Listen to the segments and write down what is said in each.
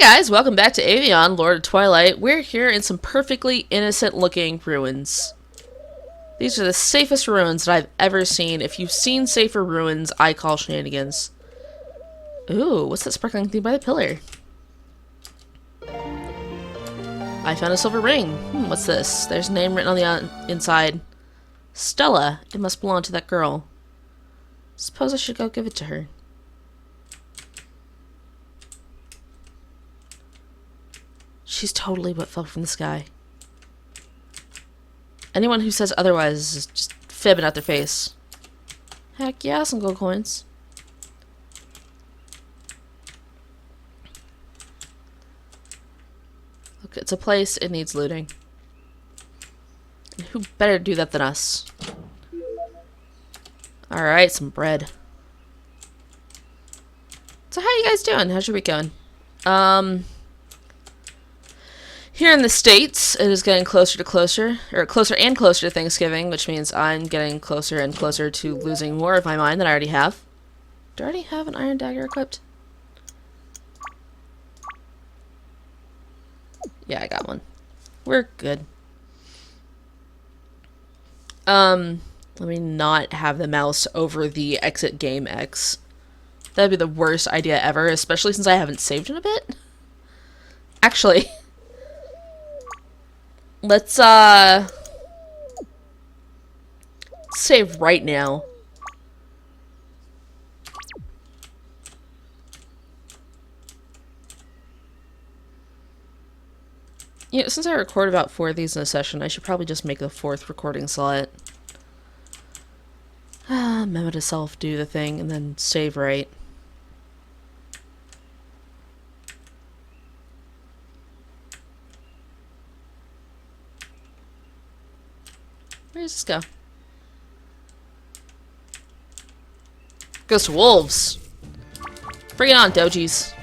Guys, welcome back to Aveyond, Lord of Twilight. We're here in some perfectly innocent looking ruins. These are the safest ruins that I've ever seen. If you've seen safer ruins, I call shenanigans. Ooh, what's that sparkling thing by the pillar? I found a silver ring. What's this? There's a name written on the inside. Stella. It must belong to that girl. Suppose I should go give it to her. She's totally what fell from the sky. Anyone who says otherwise is just fibbing at their face. Heck yeah, some gold coins. Look, it's a place, it needs looting. And who better do that than us? Alright, some bread. So how you guys doing? How's your week going? Here in the States, it is getting closer and closer to Thanksgiving, which means I'm getting closer and closer to losing more of my mind than I already have. Do I already have an iron dagger equipped? Yeah, I got one. We're good. Let me not have the mouse over the exit game X. That'd be the worst idea ever, especially since I haven't saved in a bit. Actually... Let's save right now. You know, since I record about 4 of these in a session, I should probably just make the 4th recording slot. Memo to self, do the thing, and then save right. Where does this go? Goes to wolves. Bring it on, dojis.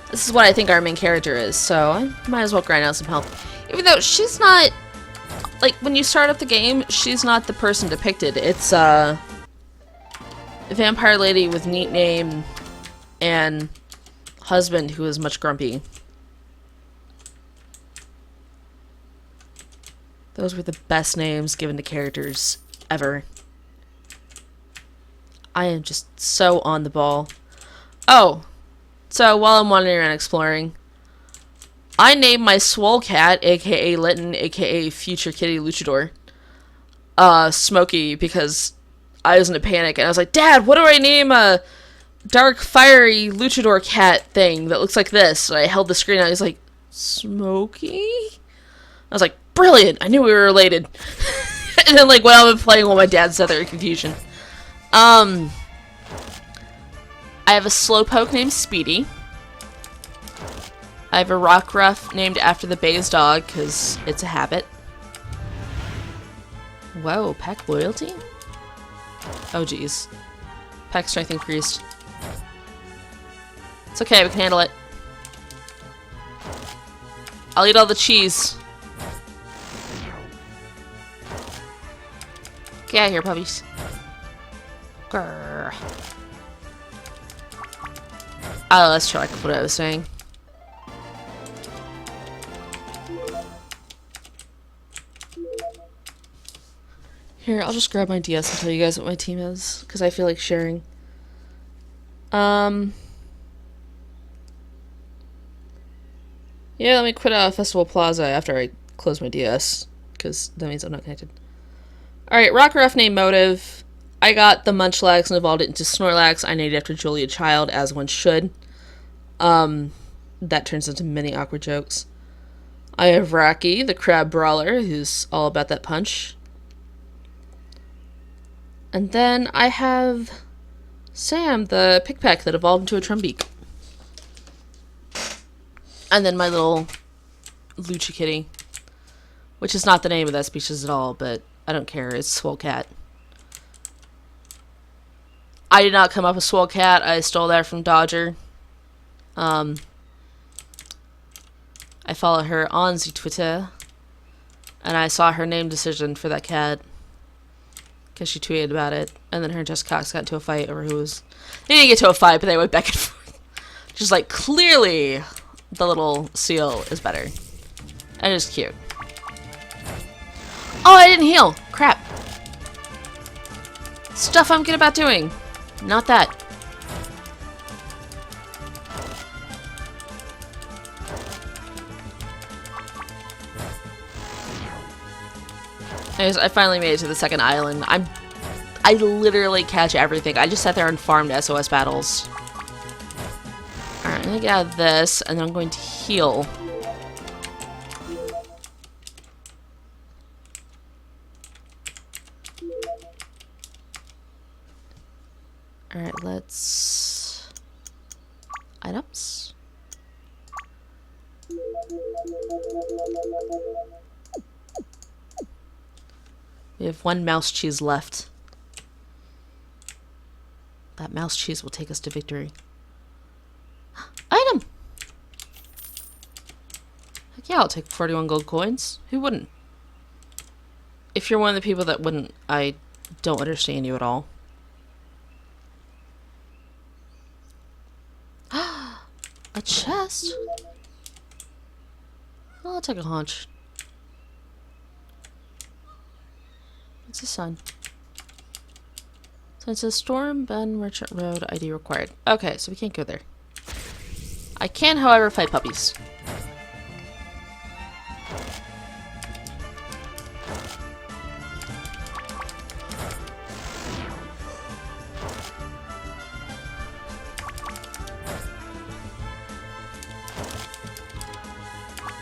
This is what I think our main character is, so I might as well grind out some health. Even though she's not... Like, when you start up the game, she's not the person depicted. It's, a vampire lady with neat name and... husband who is much grumpy. Those were the best names given to characters ever. I am just so on the ball. Oh, so while I'm wandering around exploring, I named my swole cat, aka Litten, aka Future Kitty Luchador, Smokey, because I was in a panic and I was like, Dad, what do I name a dark, fiery luchador cat thing that looks like this? And I held the screen out. He's like, Smokey? I was like, brilliant! I knew we were related. And then, like, went on and playing while my dad sat there in confusion. I have a slowpoke named Speedy. I have a rock ruff named after the Bay's dog, because it's a habit. Whoa, pack loyalty? Oh, jeez. Pack strength increased. It's okay, we can handle it. I'll eat all the cheese. Get out of here, puppies. Grrr. Oh, let's try what I was saying. Here, I'll just grab my DS and tell you guys what my team is, because I feel like sharing. Yeah, let me quit Festival Plaza after I close my DS, because that means I'm not connected. Alright, Rock Ruff named Motive. I got the Munchlax and evolved it into Snorlax. I named it after Julia Child, as one should. That turns into many awkward jokes. I have Rocky, the Crab Brawler, who's all about that punch. And then I have Sam, the Pickpeck that evolved into a Trumbeak. And then my little Lucha Kitty, which is not the name of that species at all, but I don't care. It's Swole Cat. I did not come up with Swole Cat. I stole that from Dodger. I follow her on the Twitter, and I saw her name decision for that cat. because she tweeted about it, and then her and Jessica Cox got into a fight over who was... They didn't get to a fight, but they went back and forth. Just like, clearly, the little seal is better. And it's cute. Oh, I didn't heal! Crap. Stuff I'm good about doing. Not that. Anyways, I finally made it to the second island. I literally catch everything. I just sat there and farmed SOS battles. Alright, I'm gonna get out of this, and then I'm going to heal. Alright, let's... Items? We have one mouse cheese left. That mouse cheese will take us to victory. Item! Heck yeah, I'll take 41 gold coins. Who wouldn't? If you're one of the people that wouldn't, I don't understand you at all. A chest? Oh, I'll take a hunch. What's the sign? So it says Storm Bend Merchant Road ID required. Okay, so we can't go there. I can, however, fight puppies.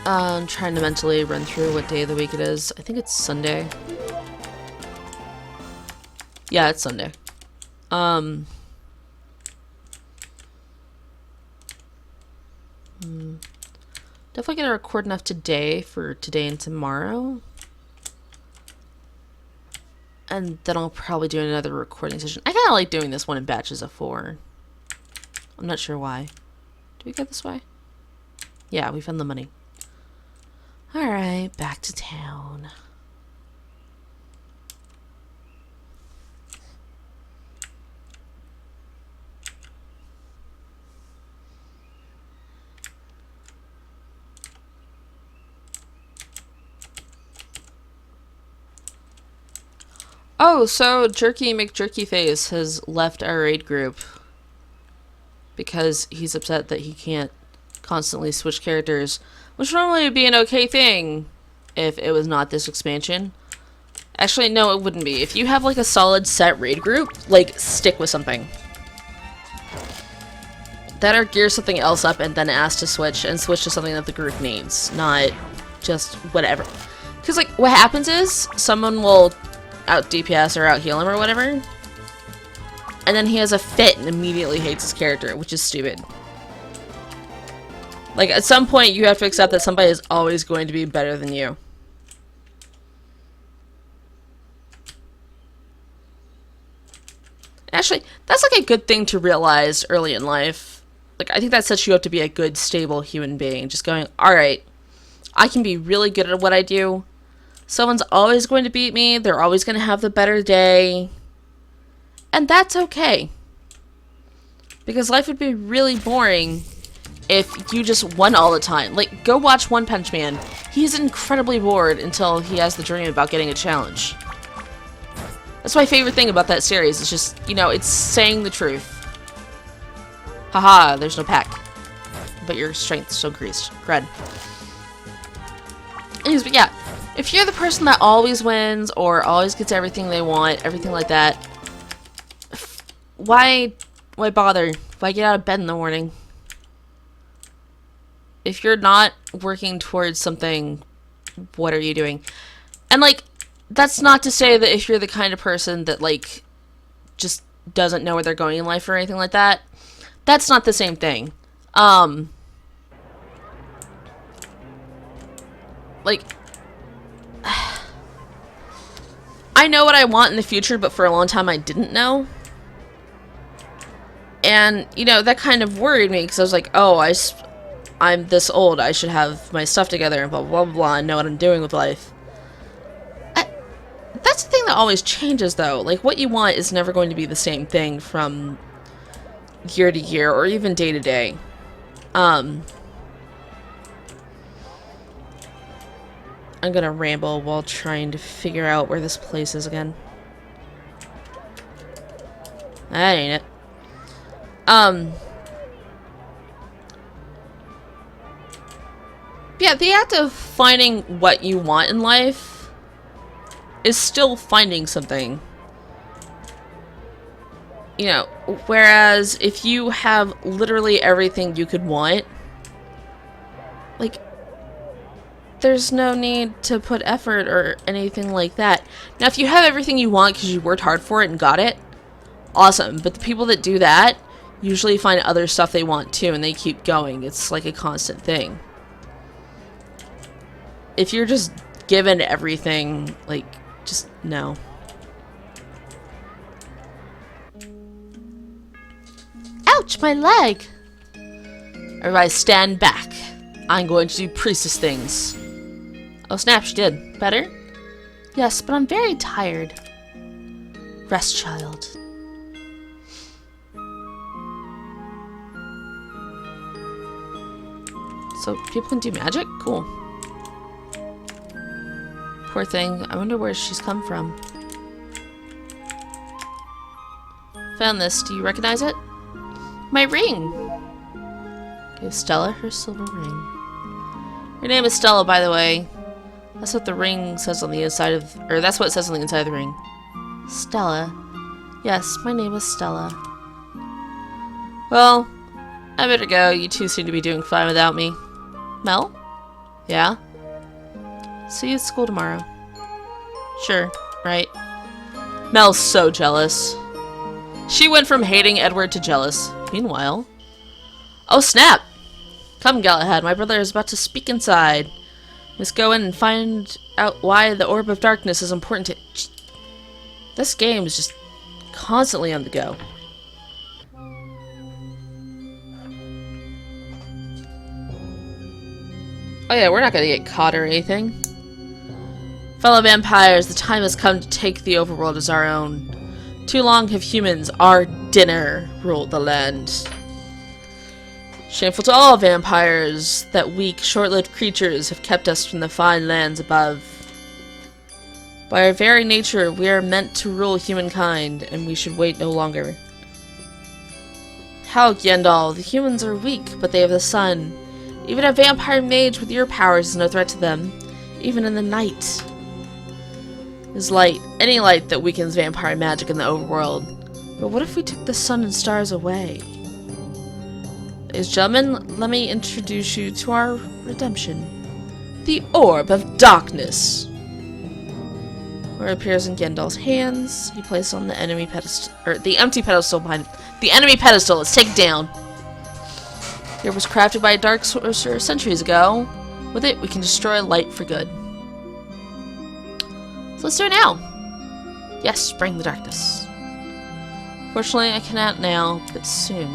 I'm trying to mentally run through what day of the week it is. I think it's Sunday. Yeah, it's Sunday. Definitely gonna record enough today for today and tomorrow. And then I'll probably do another recording session. I kinda like doing this one in batches of 4. I'm not sure why. Do we go this way? Yeah, we found the money. Alright, back to town. Oh, so Jerky McJerkyface has left our raid group because he's upset that he can't constantly switch characters, which normally would be an okay thing if it was not this expansion. Actually, no, it wouldn't be. If you have like a solid set raid group, like stick with something. That or gear something else up and then ask to switch, and switch to something that the group needs, not just whatever. Because like what happens is someone will out DPS or out heal him or whatever, and then he has a fit and immediately hates his character, which is stupid. Like at some point you have to accept that somebody is always going to be better than you. Actually, that's like a good thing to realize early in life. Like I think that sets you up to be a good, stable human being. Just going, alright, I can be really good at what I do. Someone's always going to beat me. They're always going to have the better day. And that's okay. Because life would be really boring if you just won all the time. Like, go watch One Punch Man. He's incredibly bored until he has the dream about getting a challenge. That's my favorite thing about that series. It's just, you know, it's saying the truth. Haha, there's no pack. But your strength's so greased. Cred. Anyways, but yeah. If you're the person that always wins or always gets everything they want, everything like that, why bother? Why get out of bed in the morning? If you're not working towards something, what are you doing? And like, that's not to say that if you're the kind of person that like just doesn't know where they're going in life or anything like that, that's not the same thing. Like, I know what I want in the future, but for a long time I didn't know. And, you know, that kind of worried me because I was like, oh, I'm this old, I should have my stuff together and blah, blah, blah, and know what I'm doing with life. That's the thing that always changes, though. Like, what you want is never going to be the same thing from year to year, or even day to day. I'm gonna ramble while trying to figure out where this place is again. That ain't it. Yeah, the act of finding what you want in life is still finding something. You know, whereas if you have literally everything you could want, like, there's no need to put effort or anything like that. Now, if you have everything you want because you worked hard for it and got it, awesome. But the people that do that usually find other stuff they want too, and they keep going. It's like a constant thing. If you're just given everything, like, just no. Ouch, my leg! Everybody stand back. I'm going to do priestess things. Oh snap, she did. Better? Yes, but I'm very tired. Rest, child. So, people can do magic? Cool. Poor thing. I wonder where she's come from. Found this. Do you recognize it? My ring! Give Stella her silver ring. Your name is Stella, by the way. That's what the ring says on the inside of... Or that's what it says on the inside of the ring. Stella. Yes, my name is Stella. Well, I better go. You two seem to be doing fine without me. Mel? Yeah? See you at school tomorrow. Sure, right? Mel's so jealous. She went from hating Edward to jealous. Meanwhile... Oh, snap! Come, Galahad, my brother is about to speak inside. Let's go in and find out why the Orb of Darkness is important to... This game is just constantly on the go. Oh yeah, we're not gonna get caught or anything. Fellow vampires, the time has come to take the overworld as our own. Too long have humans, our dinner, ruled the land. Shameful to all vampires that weak, short-lived creatures have kept us from the fine lands above. By our very nature, we are meant to rule humankind, and we should wait no longer. How, Yendal? The humans are weak, but they have the sun. Even a vampire mage with your powers is no threat to them, even in the night. Is light, any light that weakens vampire magic in the overworld. But what if we took the sun and stars away? Ladies and gentlemen, let me introduce you to our redemption. The Orb of Darkness. Where it appears in Gendal's hands, he places on the enemy pedestal, or the empty pedestal behind the enemy pedestal. Let's take it down. The orb was crafted by a dark sorcerer centuries ago. With it, we can destroy light for good. So let's do it now. Yes, bring the darkness. Fortunately, I cannot now, but soon.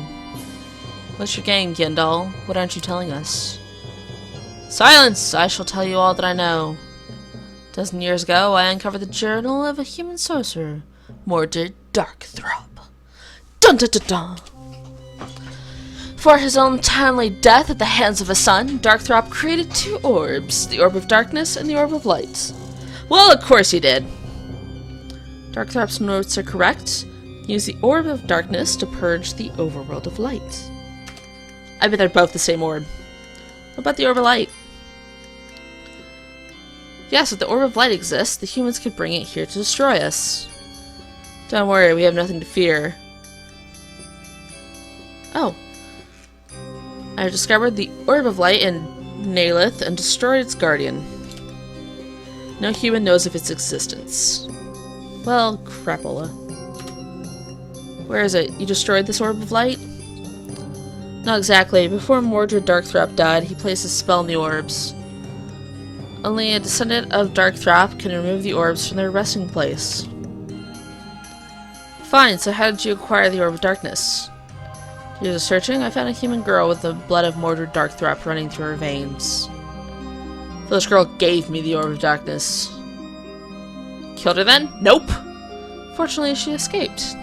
What's your game, Gendal? What aren't you telling us? Silence! I shall tell you all that I know. A dozen years ago, I uncovered the journal of a human sorcerer, Mordred Darkthrop. Dun dun dun dun! For his own timely death at the hands of a son, Darkthrop created two orbs, the Orb of Darkness and the Orb of Light. Well, of course he did. Darktrop's notes are correct. Use the Orb of Darkness to purge the overworld of light. I bet they're both the same orb. What about the Orb of Light? Yes, if the Orb of Light exists, the humans could bring it here to destroy us. Don't worry, we have nothing to fear. Oh. I have discovered the Orb of Light in Nalith and destroyed its guardian. No human knows of its existence. Well, crapola. Where is it? You destroyed this Orb of Light? Not exactly. Before Mordred Darkthrop died, he placed a spell in the orbs. Only a descendant of Darkthrop can remove the orbs from their resting place. Fine, so how did you acquire the Orb of Darkness? Years of searching, I found a human girl with the blood of Mordred Darkthrop running through her veins. So this girl gave me the Orb of Darkness. killed her then? Nope. Fortunately, she escaped.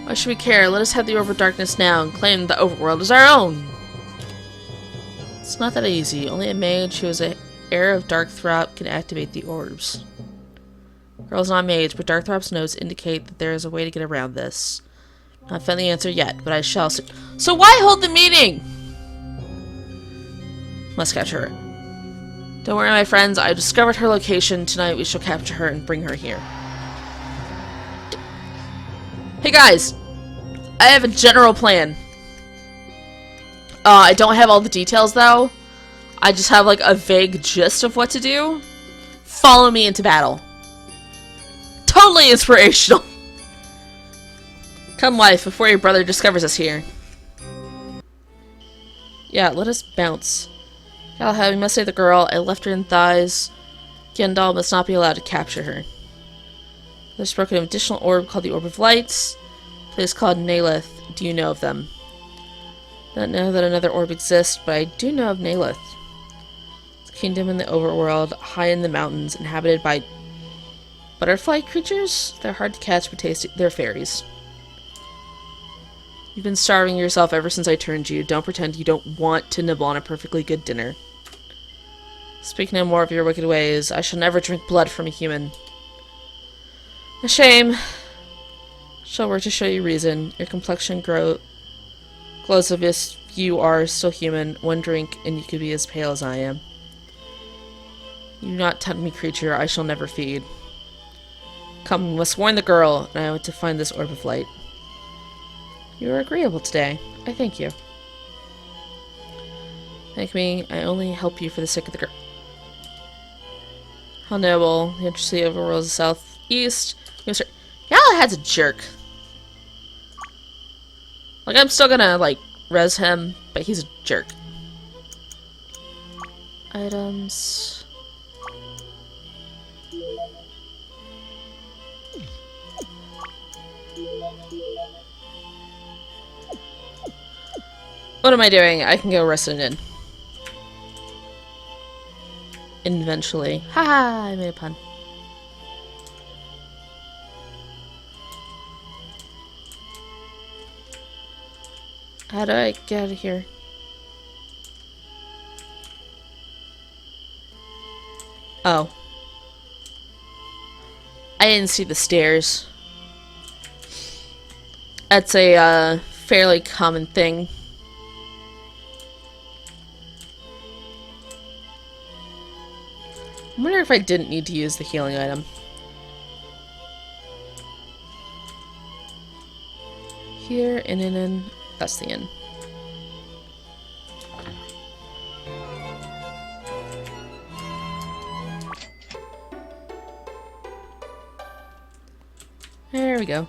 Why should we care? Let us have the Orb of Darkness now and claim the overworld as our own. It's not that easy. Only a mage who is an heir of Darkthrop can activate the orbs. Girl's not a mage, but Darktrop's notes indicate that there is a way to get around this. Not found the answer yet, but I shall. So why hold the meeting? Must capture her. Don't worry, my friends. I discovered her location. Tonight we shall capture her and bring her here. Hey guys, I have a general plan. I don't have all the details though. I just have like a vague gist of what to do. Follow me into battle. Totally inspirational. Come wife, before your brother discovers us here. Yeah, let us bounce. Galahad, we must save the girl. I left her in thighs. Gendal must not be allowed to capture her. There's broken an additional orb called the Orb of Lights. A place called Nalith. Do you know of them? I don't know that another orb exists, but I do know of Nalith. It's a kingdom in the overworld, high in the mountains, inhabited by butterfly creatures? They're hard to catch, but tasty. They're fairies. You've been starving yourself ever since I turned you. Don't pretend you don't want to nibble on a perfectly good dinner. Speak no more of your wicked ways. I shall never drink blood from a human. A shame. Shall work to show you reason. Your complexion glows as if you are still human. One drink and you could be as pale as I am. You do not tempt me, creature. I shall never feed. Come, we must warn the girl, and I want to find this orb of light. You are agreeable today. I thank you. Thank me. I only help you for the sake of the girl. How noble. The entrance to the overworld is southeast. Galahad's a jerk. Like, I'm still gonna, like, res him, but he's a jerk. Items. What am I doing? I can go rest it in. Eventually. Haha, I made a pun. How do I get out of here? Oh. I didn't see the stairs. That's a fairly common thing. I wonder if I didn't need to use the healing item. Here, in. That's the inn. There we go.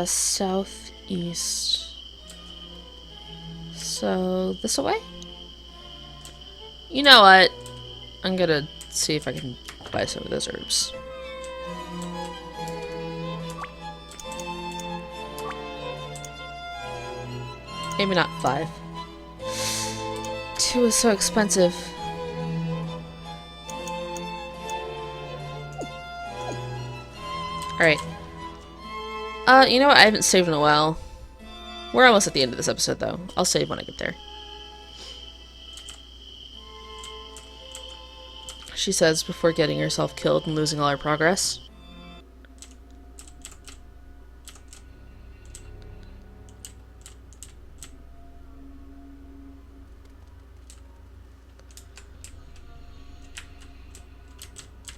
Southeast. So, this away? You know what? I'm gonna see if I can buy some of those herbs. Maybe not 5. 2 is so expensive. Alright. You know what? I haven't saved in a while. We're almost at the end of this episode, though. I'll save when I get there. She says before getting herself killed and losing all her progress.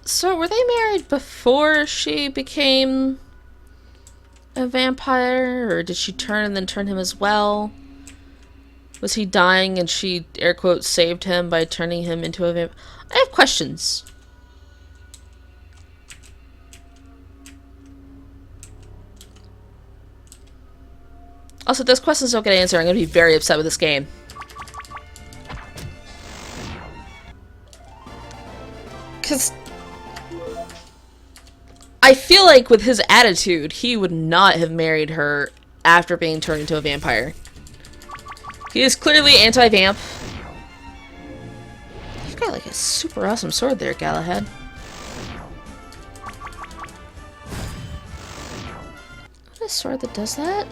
So, were they married before she became a vampire? Or did she turn and then turn him as well? Was he dying and she, air quotes, saved him by turning him into a vampire? I have questions. Also, if those questions don't get answered, I'm going to be very upset with this game. Because I feel like with his attitude, he would not have married her after being turned into a vampire. He is clearly anti-vamp. got like a super awesome sword there, Galahad. What a sword that does that?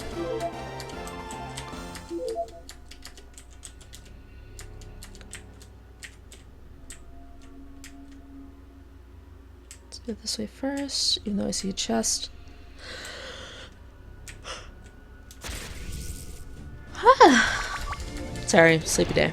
Let's go this way first, even though I see a chest. Sorry, sleepy day.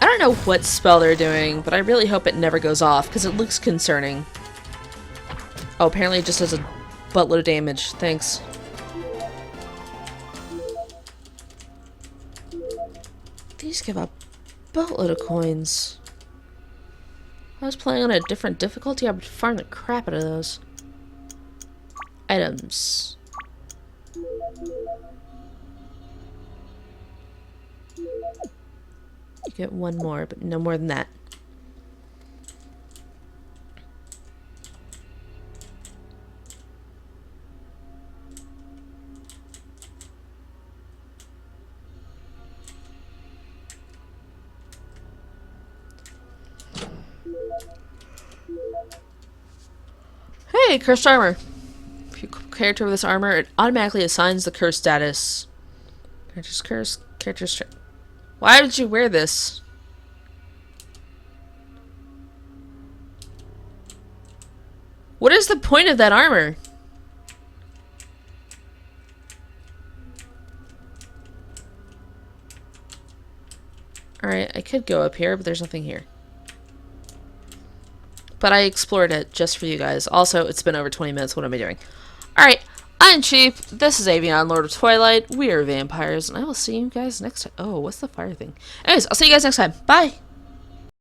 I don't know what spell they're doing, but I really hope it never goes off, because it looks concerning. Oh, apparently it just does a buttload of damage. Thanks. These give a boatload of coins. If I was playing on a different difficulty, I would farm the crap out of those. Items. You get one more, but no more than that. Hey, cursed armor. If you character with this armor, it automatically assigns the curse status. Character's curse, character's strength. Why would you wear this? What is the point of that armor? Alright, I could go up here, but there's nothing here. But I explored it just for you guys. Also, it's been over 20 minutes. What am I doing? Alright, I'm Cheap. This is Aveyond, Lord of Twilight. We are vampires, and I will see you guys next time. Oh, what's the fire thing? Anyways, I'll see you guys next time. Bye!